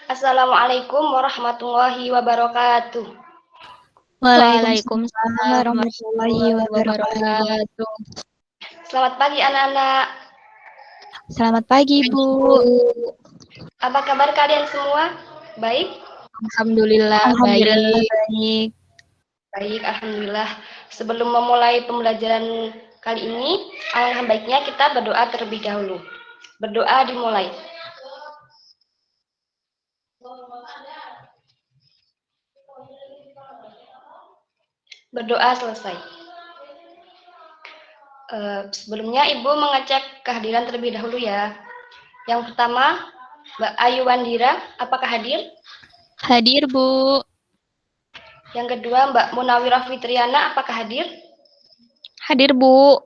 Assalamualaikum warahmatullahi wabarakatuh. Waalaikumsalam warahmatullahi wabarakatuh. Selamat pagi anak-anak. Selamat pagi, Bu. Apa kabar kalian semua? Baik? Alhamdulillah baik. Baik, alhamdulillah. Sebelum memulai pembelajaran kali ini, alangkah baiknya kita berdoa terlebih dahulu. Berdoa dimulai. Berdoa selesai. Sebelumnya Ibu mengecek kehadiran terlebih dahulu ya. Yang pertama, Mbak Ayu Wandira, apakah hadir? Hadir, Bu. Yang kedua, Mbak Munawirah Fitriana, apakah hadir? Hadir, Bu.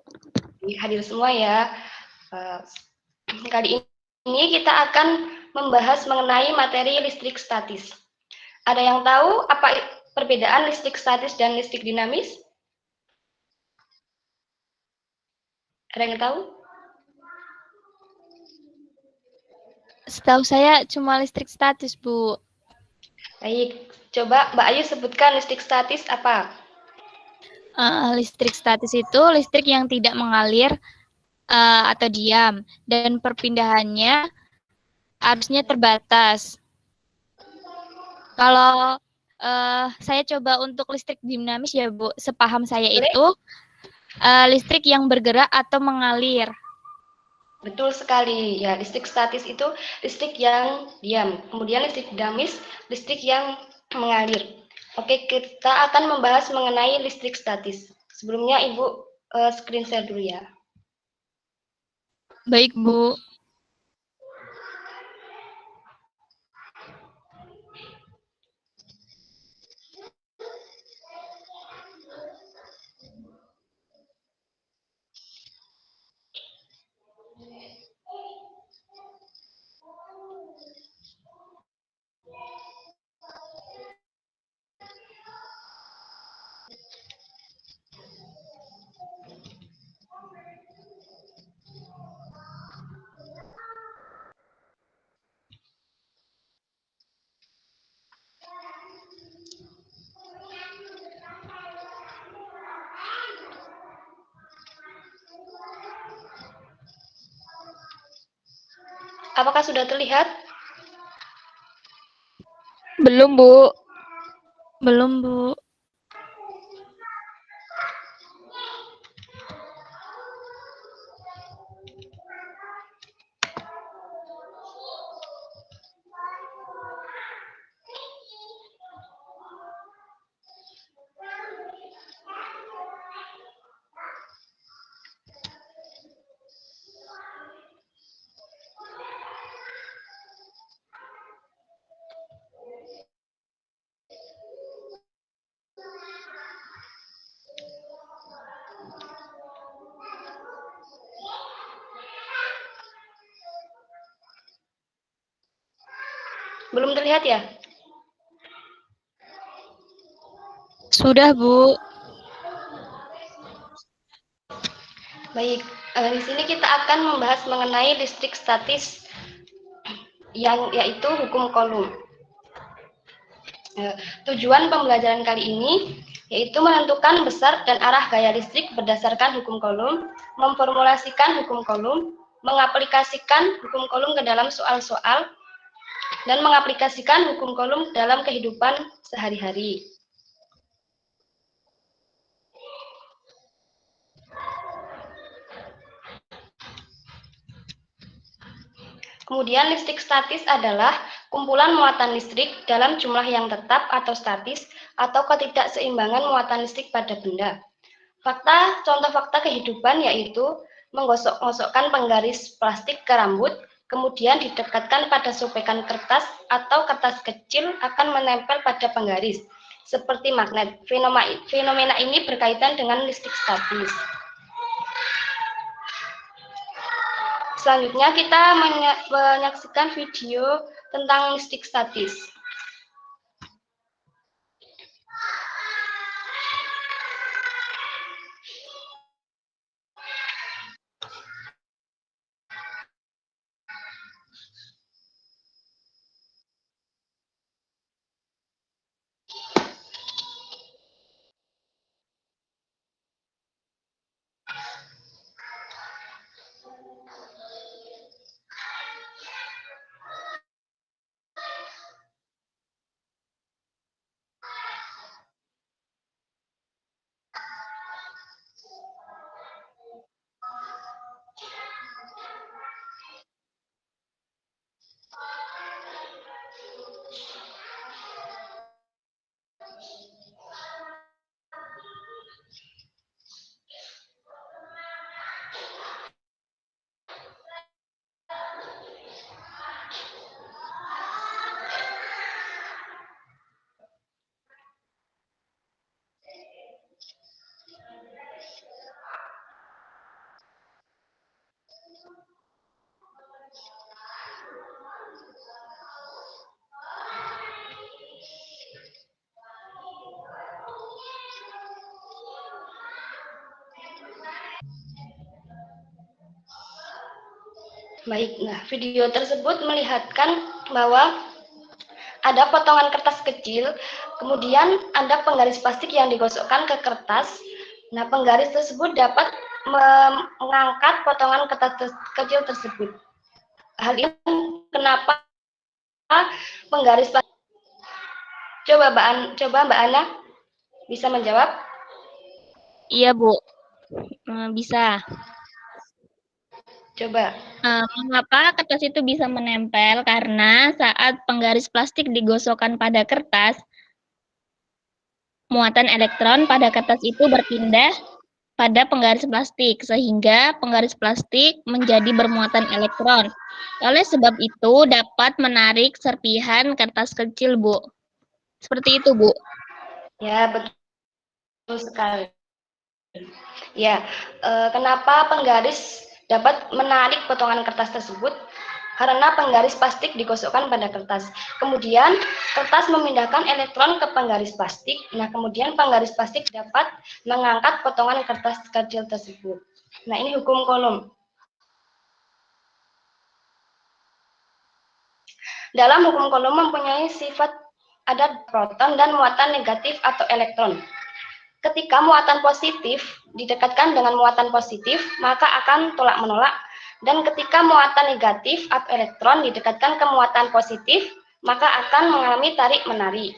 Hadir semua ya. Kali ini kita akan membahas mengenai materi listrik statis. Ada yang tahu apa perbedaan listrik statis dan listrik dinamis? Ada yang tahu? Setahu saya cuma listrik statis, Bu. Baik, coba Mbak Ayu sebutkan listrik statis apa? Listrik statis itu listrik yang tidak mengalir atau diam, dan perpindahannya arusnya terbatas. Kalau saya coba untuk listrik dinamis ya, Bu, sepaham saya itu listrik yang bergerak atau mengalir. Betul sekali. Ya, listrik statis itu listrik yang diam. Kemudian listrik dinamis, listrik yang mengalir. Oke, kita akan membahas mengenai listrik statis. Sebelumnya Ibu screen share dulu ya. Baik, Bu. Apakah sudah terlihat? Belum, Bu. Belum, Bu. Belum terlihat ya? Sudah, Bu. Baik, di sini kita akan membahas mengenai listrik statis yang yaitu hukum Coulomb. Tujuan pembelajaran kali ini yaitu menentukan besar dan arah gaya listrik berdasarkan hukum Coulomb, memformulasikan hukum Coulomb, mengaplikasikan hukum Coulomb ke dalam soal-soal, dan mengaplikasikan hukum Coulomb dalam kehidupan sehari-hari. Kemudian listrik statis adalah kumpulan muatan listrik dalam jumlah yang tetap atau statis atau ketidakseimbangan muatan listrik pada benda. Contoh fakta kehidupan yaitu menggosok-gosokkan penggaris plastik ke rambut, kemudian didekatkan pada sobekan kertas atau kertas kecil akan menempel pada penggaris, seperti magnet. Fenomena ini berkaitan dengan listrik statis. Selanjutnya kita menyaksikan video tentang listrik statis. Baik, nah video tersebut melihatkan bahwa ada potongan kertas kecil, kemudian ada penggaris plastik yang digosokkan ke kertas. Nah, penggaris tersebut dapat mengangkat potongan kertas kecil tersebut. Hal ini kenapa penggaris plastik? Coba Mbak Ana bisa menjawab? Iya, Bu. Bisa. Coba. Mengapa kertas itu bisa menempel? Karena saat penggaris plastik digosokkan pada kertas, muatan elektron pada kertas itu berpindah pada penggaris plastik, sehingga penggaris plastik menjadi bermuatan elektron. Oleh sebab itu, dapat menarik serpihan kertas kecil, Bu. Seperti itu, Bu. Ya, betul sekali. Ya, kenapa penggaris dapat menarik potongan kertas tersebut? Karena penggaris plastik digosokkan pada kertas. Kemudian kertas memindahkan elektron ke penggaris plastik. Nah, kemudian penggaris plastik dapat mengangkat potongan kertas kecil tersebut. Nah, ini hukum Coulomb. Dalam hukum Coulomb mempunyai sifat ada proton dan muatan negatif atau elektron. Ketika muatan positif didekatkan dengan muatan positif, maka akan tolak-menolak. Dan ketika muatan negatif atau elektron didekatkan ke muatan positif, maka akan mengalami tarik-menarik.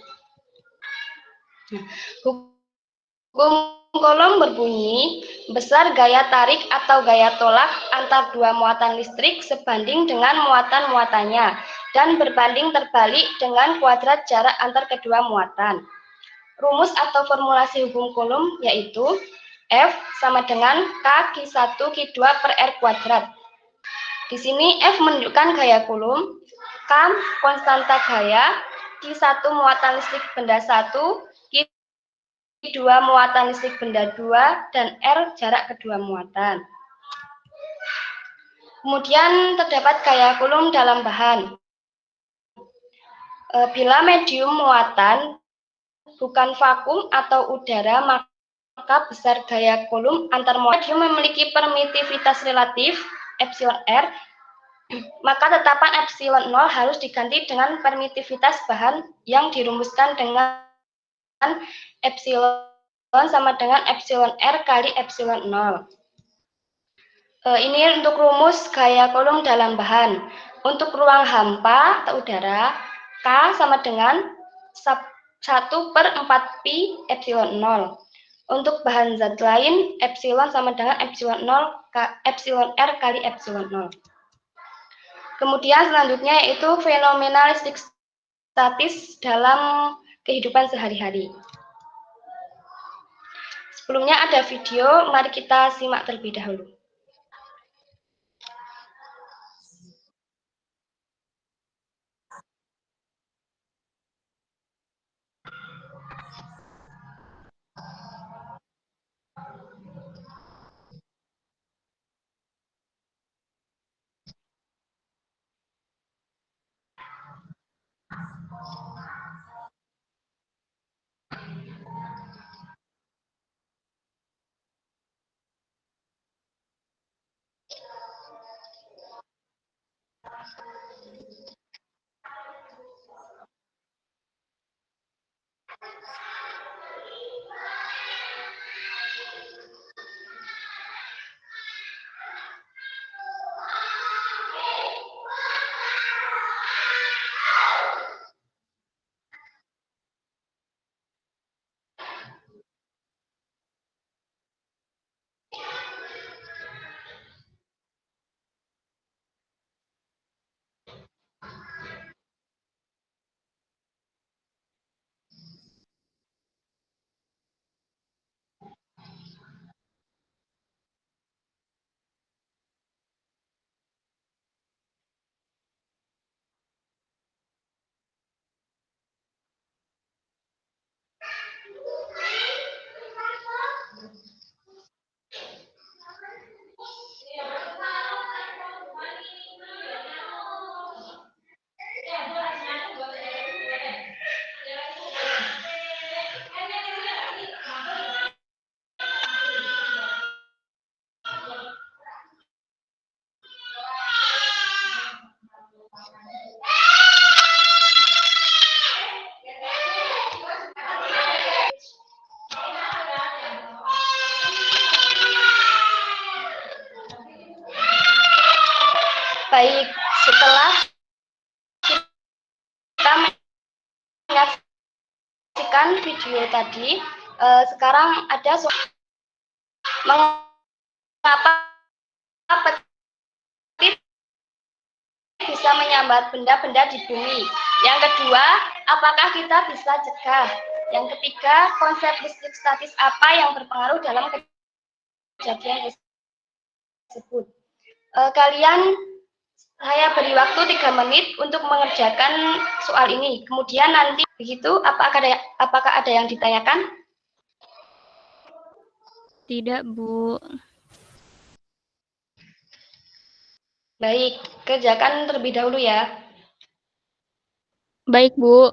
Hukum Coulomb berbunyi, besar gaya tarik atau gaya tolak antar dua muatan listrik sebanding dengan muatan-muatannya, dan berbanding terbalik dengan kuadrat jarak antar kedua muatan. Rumus atau formulasi hukum Coulomb yaitu F sama dengan K Q1 Q2 per R kuadrat. Di sini F menunjukkan gaya Coulomb, K konstanta gaya, Q1 muatan listrik benda 1, Q2 muatan listrik benda 2, dan R jarak kedua muatan. Kemudian terdapat gaya Coulomb dalam bahan. Bila medium muatan bukan vakum atau udara, maka besar gaya Coulomb antar medium memiliki permitivitas relatif epsilon R, maka tetapan epsilon 0 harus diganti dengan permitivitas bahan yang dirumuskan dengan epsilon sama dengan epsilon R kali epsilon 0. Ini untuk rumus gaya Coulomb dalam bahan. Untuk ruang hampa atau udara, K sama dengan 1 per 4 pi epsilon 0. Untuk bahan zat lain, epsilon sama dengan epsilon 0, epsilon R kali epsilon 0. Kemudian selanjutnya yaitu fenomena listrik statis dalam kehidupan sehari-hari. Sebelumnya ada video, mari kita simak terlebih dahulu. Baik, setelah kita menyaksikan video tadi, sekarang ada soal mengapa petir bisa menyambar benda-benda di bumi. Yang kedua, apakah kita bisa cegah? Yang ketiga, konsep listrik statis apa yang berpengaruh dalam kejadian tersebut? Kalian, saya beri waktu 3 menit untuk mengerjakan soal ini. Kemudian nanti begitu, apakah ada yang ditanyakan? Tidak, Bu. Baik, kerjakan terlebih dahulu ya. Baik, Bu.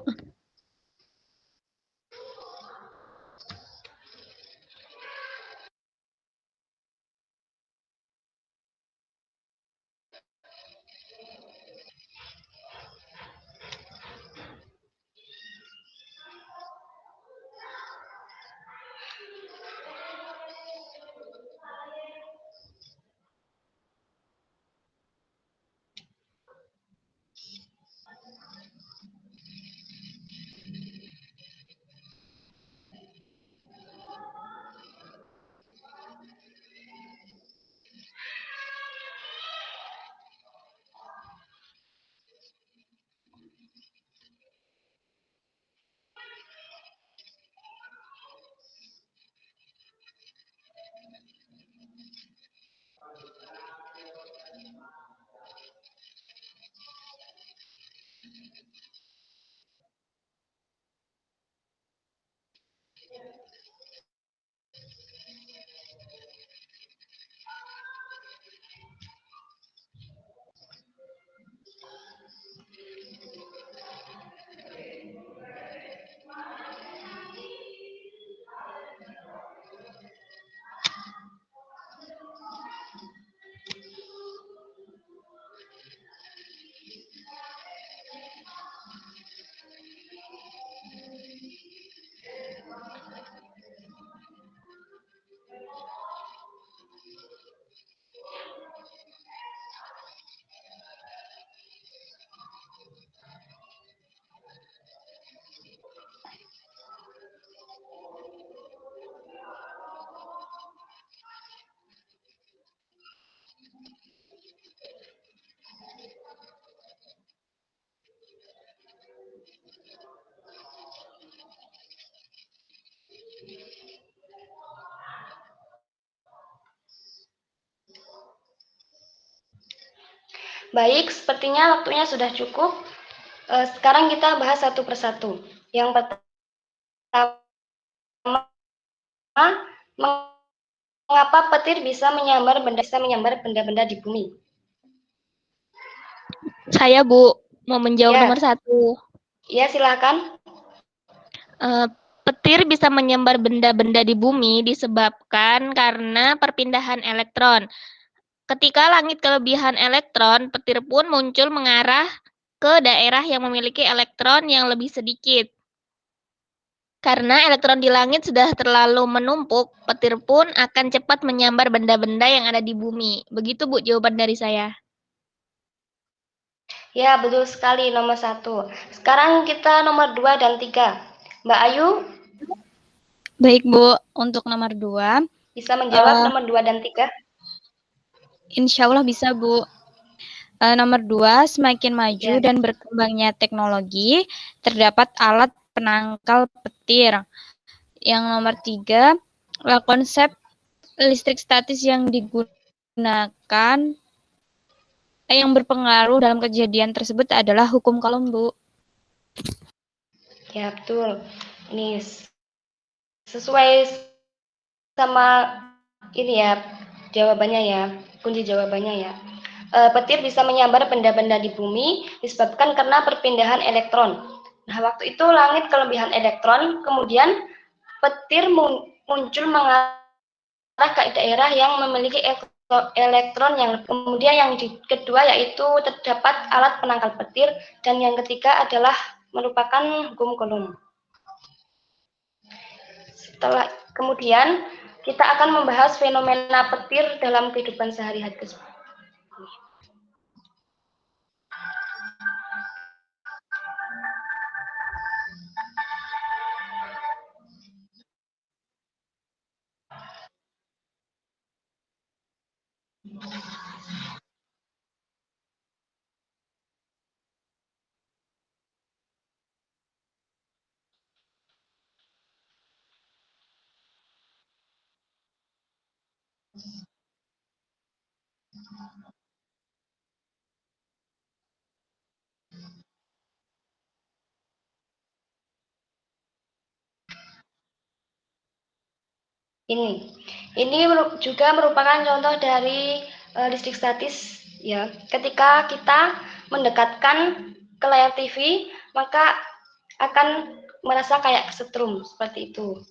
Baik, sepertinya waktunya sudah cukup. Sekarang kita bahas satu persatu. Yang pertama, mengapa petir bisa menyambar benda-benda di bumi? Saya, Bu, mau menjawab Ya. nomor 1. Ya, silakan. Petir bisa menyambar benda-benda di bumi disebabkan karena perpindahan elektron. Ketika langit kelebihan elektron, petir pun muncul mengarah ke daerah yang memiliki elektron yang lebih sedikit. Karena elektron di langit sudah terlalu menumpuk, petir pun akan cepat menyambar benda-benda yang ada di bumi. Begitu, Bu, jawaban dari saya. Ya, betul sekali nomor 1. Sekarang kita nomor 2 dan 3. Mbak Ayu? Baik, Bu. Untuk nomor 2. Bisa menjawab nomor 2 dan 3? Insya Allah bisa, Bu. Nomor 2, semakin maju Ya. dan berkembangnya teknologi, terdapat alat penangkal petir. Yang nomor 3, konsep listrik statis yang digunakan yang berpengaruh dalam kejadian tersebut adalah hukum Coulomb, Bu. Ya, betul. Ini sesuai sama ini ya, jawabannya ya, kunci jawabannya ya. Petir bisa menyambar benda-benda di bumi disebabkan karena perpindahan elektron. Nah, waktu itu langit kelebihan elektron, kemudian petir muncul mengarah ke daerah yang memiliki elektron yang kemudian yang kedua yaitu terdapat alat penangkal petir dan yang ketiga adalah merupakan hukum Coulomb. Setelah kemudian kita akan membahas fenomena petir dalam kehidupan sehari-hari. Ini juga merupakan contoh dari listrik statis ya. Ketika kita mendekatkan ke layar TV, maka akan merasa kayak kesetrum seperti itu.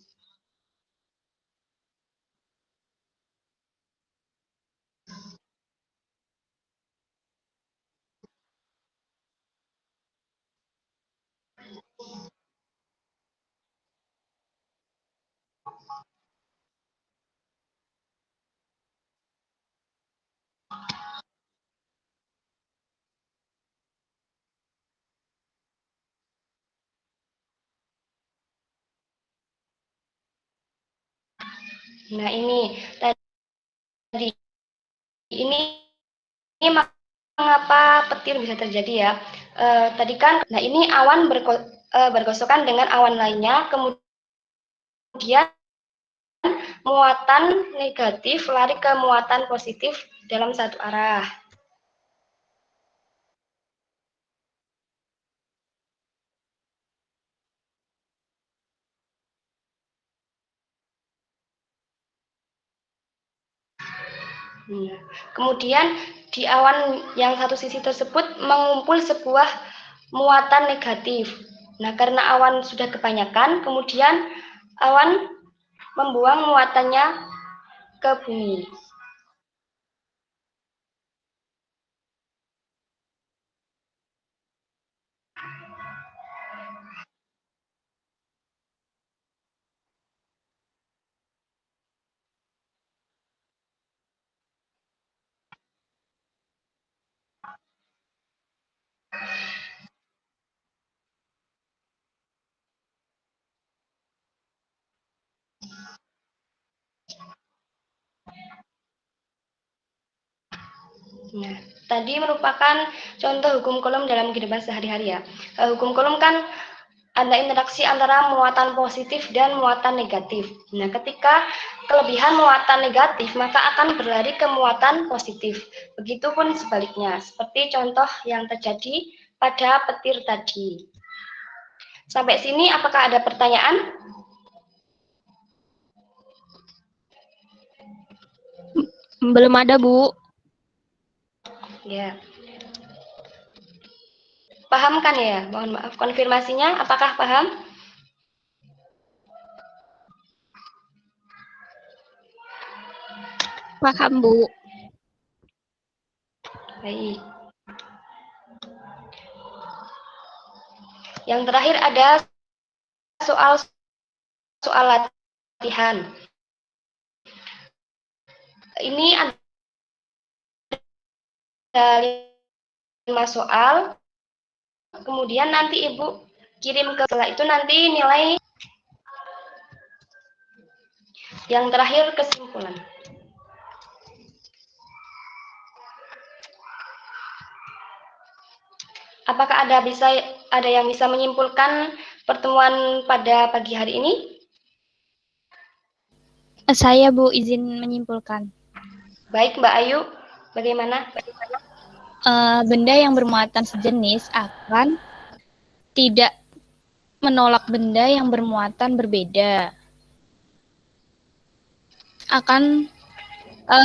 Nah, ini tadi ini mengapa petir bisa terjadi ya? Tadi kan, nah ini awan bergosokan dengan awan lainnya, kemudian muatan negatif lari ke muatan positif dalam satu arah. Kemudian di awan yang satu sisi tersebut mengumpul sebuah muatan negatif. Nah, karena awan sudah kebanyakan, kemudian awan membuang muatannya ke bumi. Nah, tadi merupakan contoh hukum Coulomb dalam kehidupan sehari-hari ya. Hukum Coulomb kan ada interaksi antara muatan positif dan muatan negatif. Nah, ketika kelebihan muatan negatif, maka akan berlari ke muatan positif. Begitupun sebaliknya, seperti contoh yang terjadi pada petir tadi. Sampai sini, apakah ada pertanyaan? Belum ada, Bu. Ya. Paham kan ya? Mohon maaf, konfirmasinya apakah paham? Paham, Bu. Baik. Yang terakhir ada soal latihan. Ini ada 5 soal. Kemudian nanti Ibu kirim ke, setelah itu nanti nilai. Yang terakhir kesimpulan. Apakah ada yang bisa menyimpulkan pertemuan pada pagi hari ini? Saya, Bu, izin menyimpulkan. Baik, Mbak Ayu, bagaimana? Benda yang bermuatan sejenis akan tidak menolak benda yang bermuatan berbeda.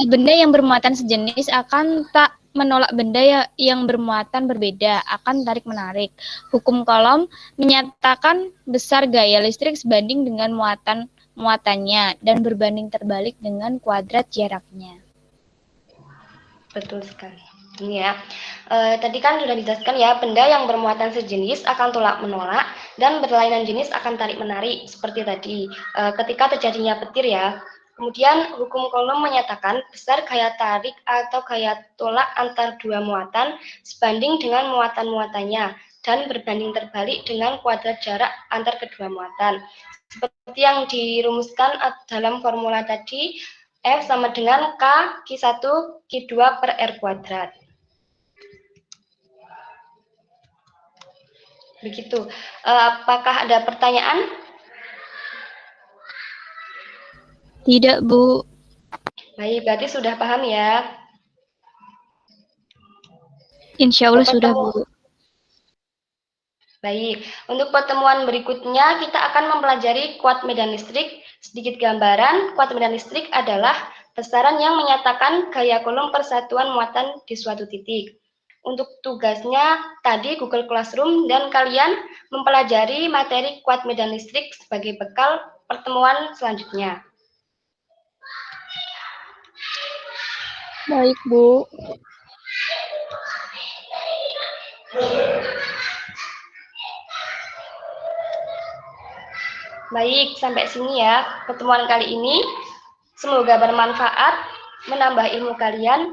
Benda yang bermuatan sejenis akan tak menolak benda yang bermuatan berbeda, akan tarik-menarik. Hukum Coulomb menyatakan besar gaya listrik sebanding dengan muatannya dan berbanding terbalik dengan kuadrat jaraknya. Betul sekali. Ini ya. Tadi kan sudah dijelaskan ya, benda yang bermuatan sejenis akan tolak-menolak dan berlainan jenis akan tarik-menarik seperti tadi. Ketika terjadinya petir ya. Kemudian hukum Coulomb menyatakan besar gaya tarik atau gaya tolak antar dua muatan sebanding dengan muatan-muatannya dan berbanding terbalik dengan kuadrat jarak antar kedua muatan. Seperti yang dirumuskan dalam formula tadi, F sama dengan K, Q1, Q2 per R kuadrat. Begitu. Apakah ada pertanyaan? Tidak, Bu. Baik, berarti sudah paham ya. Insya Allah sudah, Pertemu- Bu. Baik, untuk pertemuan berikutnya kita akan mempelajari kuat medan listrik. Sedikit gambaran, kuat medan listrik adalah besaran yang menyatakan gaya kolom persatuan muatan di suatu titik. Untuk tugasnya tadi Google Classroom dan kalian mempelajari materi kuat medan listrik sebagai bekal pertemuan selanjutnya. Baik, Bu. Baik, sampai sini ya pertemuan kali ini. Semoga bermanfaat, menambah ilmu kalian.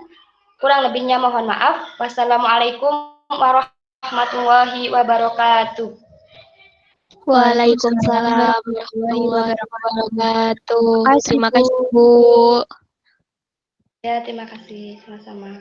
Kurang lebihnya mohon maaf. Wassalamualaikum warahmatullahi wabarakatuh. Waalaikumsalam warahmatullahi wabarakatuh. Terima kasih, Bu. Ya, terima kasih. Sama-sama.